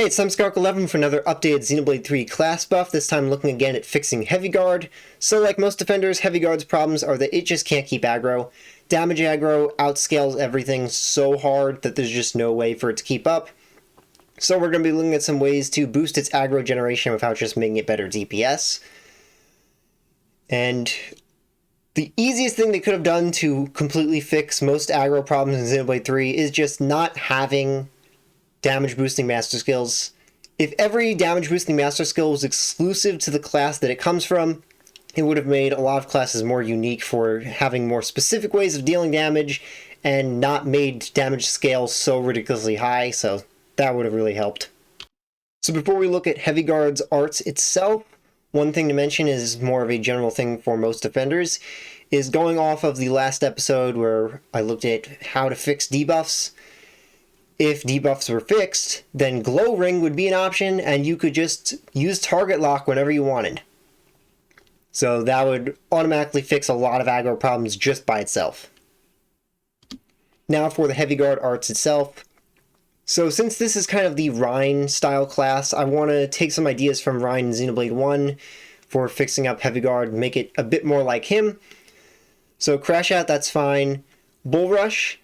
Hey, it's Skark11 for another updated Xenoblade 3 class buff, this time looking again at fixing Heavy Guard. So like most defenders, Heavy Guard's problems are that it just can't keep aggro. Damage aggro outscales everything so hard that there's just no way for it to keep up. So we're going to be looking at some ways to boost its aggro generation without just making it better DPS. And the easiest thing they could have done to completely fix most aggro problems in Xenoblade 3 is just not having damage boosting master skills. If every damage boosting master skill was exclusive to the class that it comes from, it would have made a lot of classes more unique for having more specific ways of dealing damage and not made damage scales so ridiculously high, so that would have really helped. So before we look at Heavy Guard's arts itself, one thing to mention is more of a general thing for most defenders, is going off of the last episode where I looked at how to fix debuffs. If debuffs were fixed, then Glow Ring would be an option, and you could just use target lock whenever you wanted. So that would automatically fix a lot of aggro problems just by itself. Now for the Heavy Guard arts itself. So since this is kind of the Rein style class, I want to take some ideas from Rein in Xenoblade 1 for fixing up Heavy Guard, make it a bit more like him. So Crash Out, that's fine. Bull Rush.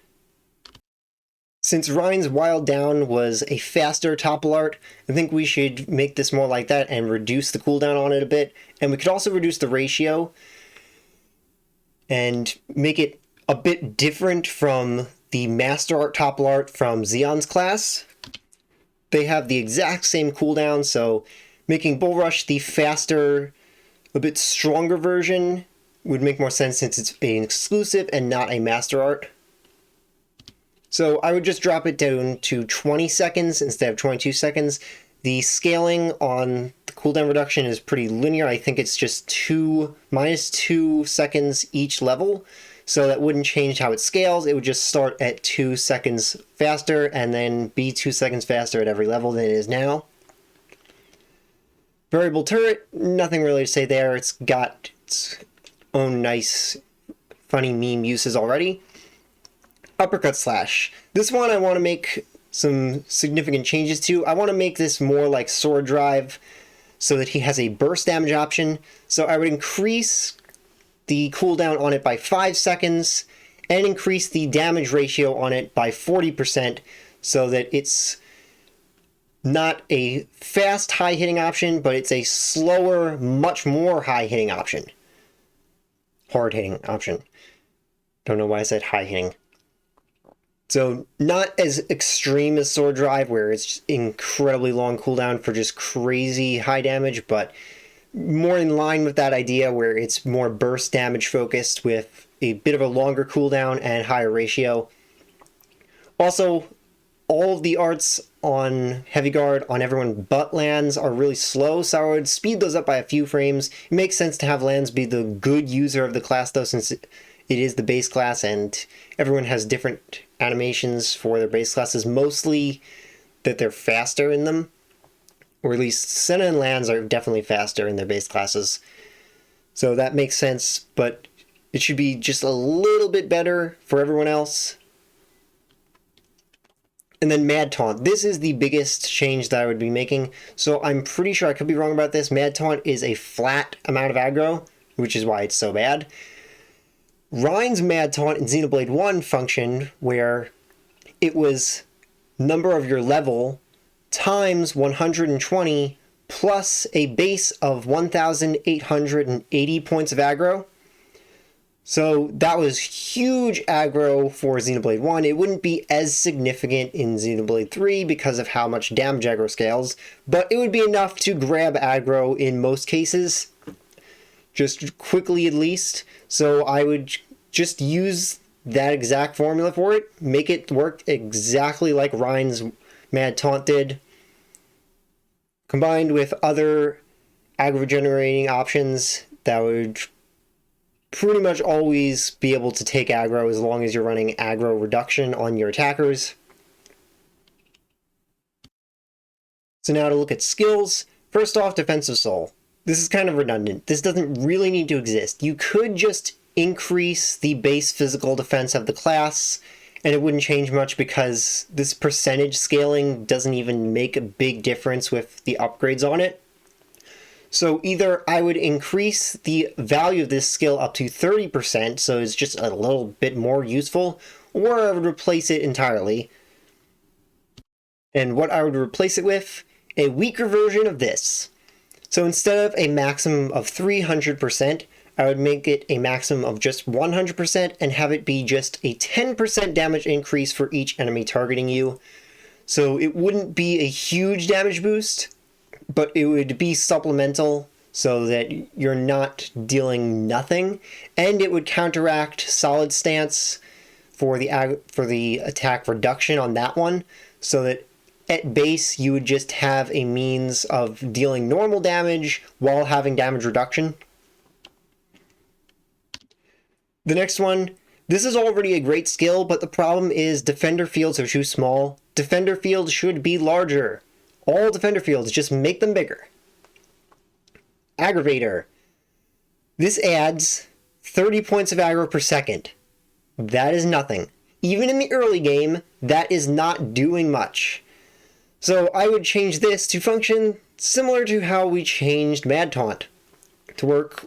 Since Rein's Wild Down was a faster topple art, I think we should make this more like that and reduce the cooldown on it a bit. And we could also reduce the ratio and make it a bit different from the Master Art topple art from Xeon's class. They have the exact same cooldown, so making Bull Rush the faster, a bit stronger version would make more sense since it's an exclusive and not a Master Art. So I would just drop it down to 20 seconds instead of 22 seconds. The scaling on the cooldown reduction is pretty linear. I think it's just minus 2 seconds each level. So that wouldn't change how it scales. It would just start at 2 seconds faster and then be 2 seconds faster at every level than it is now. Variable turret, nothing really to say there. It's got its own nice, funny meme uses already. Uppercut Slash. This one I want to make some significant changes to. I want to make this more like Sword Drive so that he has a burst damage option. So I would increase the cooldown on it by 5 seconds and increase the damage ratio on it by 40% so that it's not a fast high-hitting option, but it's a slower, much more high-hitting option. Hard-hitting option. Don't know why I said high-hitting. So not as extreme as Sword Drive, where it's incredibly long cooldown for just crazy high damage, but more in line with that idea where it's more burst damage focused with a bit of a longer cooldown and higher ratio. Also, all of the arts on Heavy Guard on everyone but Lands are really slow, so I would speed those up by a few frames. It makes sense to have Lands be the good user of the class though, since it is the base class and everyone has different animations for their base classes, mostly that they're faster in them, or at least Senna and Lands are definitely faster in their base classes, so that makes sense, but it should be just a little bit better for everyone else. And then Mad Taunt. This is the biggest change that I would be making, so I'm pretty sure, I could be wrong about this, Mad Taunt is a flat amount of aggro, which is why it's so bad. Rein's Mad Taunt in Xenoblade 1 functioned where it was number of your level times 120 plus a base of 1,880 points of aggro. So that was huge aggro for Xenoblade 1. It wouldn't be as significant in Xenoblade 3 because of how much damage aggro scales, but it would be enough to grab aggro in most cases, just quickly at least. So I would just use that exact formula for it, make it work exactly like Rein's Mad Taunt did, combined with other aggro generating options that would pretty much always be able to take aggro as long as you're running aggro reduction on your attackers. So now to look at skills. First off, Defensive Soul. This is kind of redundant. This doesn't really need to exist. You could just increase the base physical defense of the class and it wouldn't change much because this percentage scaling doesn't even make a big difference with the upgrades on it. So either I would increase the value of this skill up to 30%, so it's just a little bit more useful, or I would replace it entirely. And what I would replace it with? A weaker version of this. So instead of a maximum of 300%, I would make it a maximum of just 100% and have it be just a 10% damage increase for each enemy targeting you. So it wouldn't be a huge damage boost, but it would be supplemental so that you're not dealing nothing, and it would counteract solid stance for the attack reduction on that one, so that at base you would just have a means of dealing normal damage while having damage reduction. The next one, this is already a great skill, but the problem is defender fields are too small. Defender fields should be larger. All defender fields, just make them bigger. Aggravator. This adds 30 points of aggro per second. That is nothing. Even in the early game, that is not doing much. So I would change this to function similar to how we changed Mad Taunt to work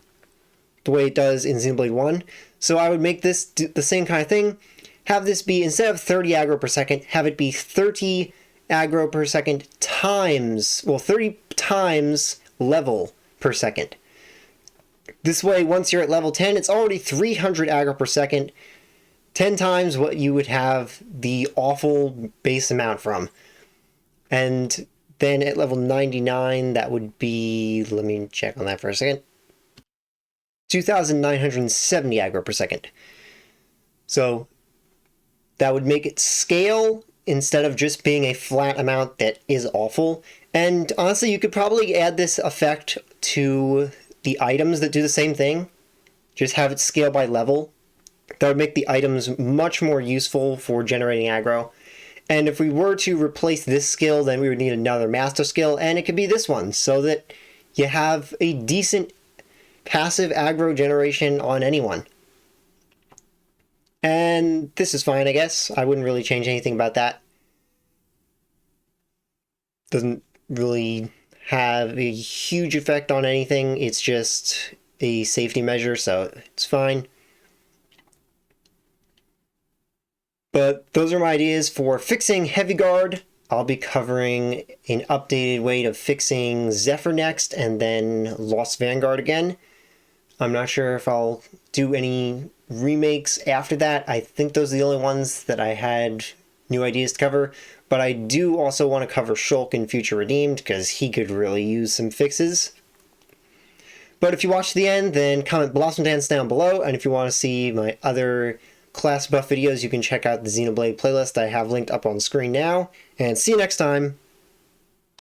the way it does in Xenoblade 1. So I would make this the same kind of thing. Have this be, instead of 30 aggro per second, have it be 30 aggro per second times, well, 30 times level per second. This way, once you're at level 10, it's already 300 aggro per second, 10 times what you would have the awful base amount from. And then at level 99, that would be, let me check on that for a second, 2,970 aggro per second. So that would make it scale instead of just being a flat amount that is awful. And honestly, you could probably add this effect to the items that do the same thing. Just have it scale by level. That would make the items much more useful for generating aggro. And if we were to replace this skill, then we would need another master skill, and it could be this one, so that you have a decent passive aggro generation on anyone. And this is fine, I guess. I wouldn't really change anything about that. Doesn't really have a huge effect on anything. It's just a safety measure, so it's fine. But those are my ideas for fixing Heavy Guard. I'll be covering an updated way of fixing Zephyr next, and then Lost Vanguard again. I'm not sure if I'll do any remakes after that. I think those are the only ones that I had new ideas to cover. But I do also want to cover Shulk in Future Redeemed, because he could really use some fixes. But if you watch to the end, then comment Blossom Dance down below, and if you want to see my other class buff videos, you can check out the Xenoblade playlist I have linked up on screen now, and see you next time.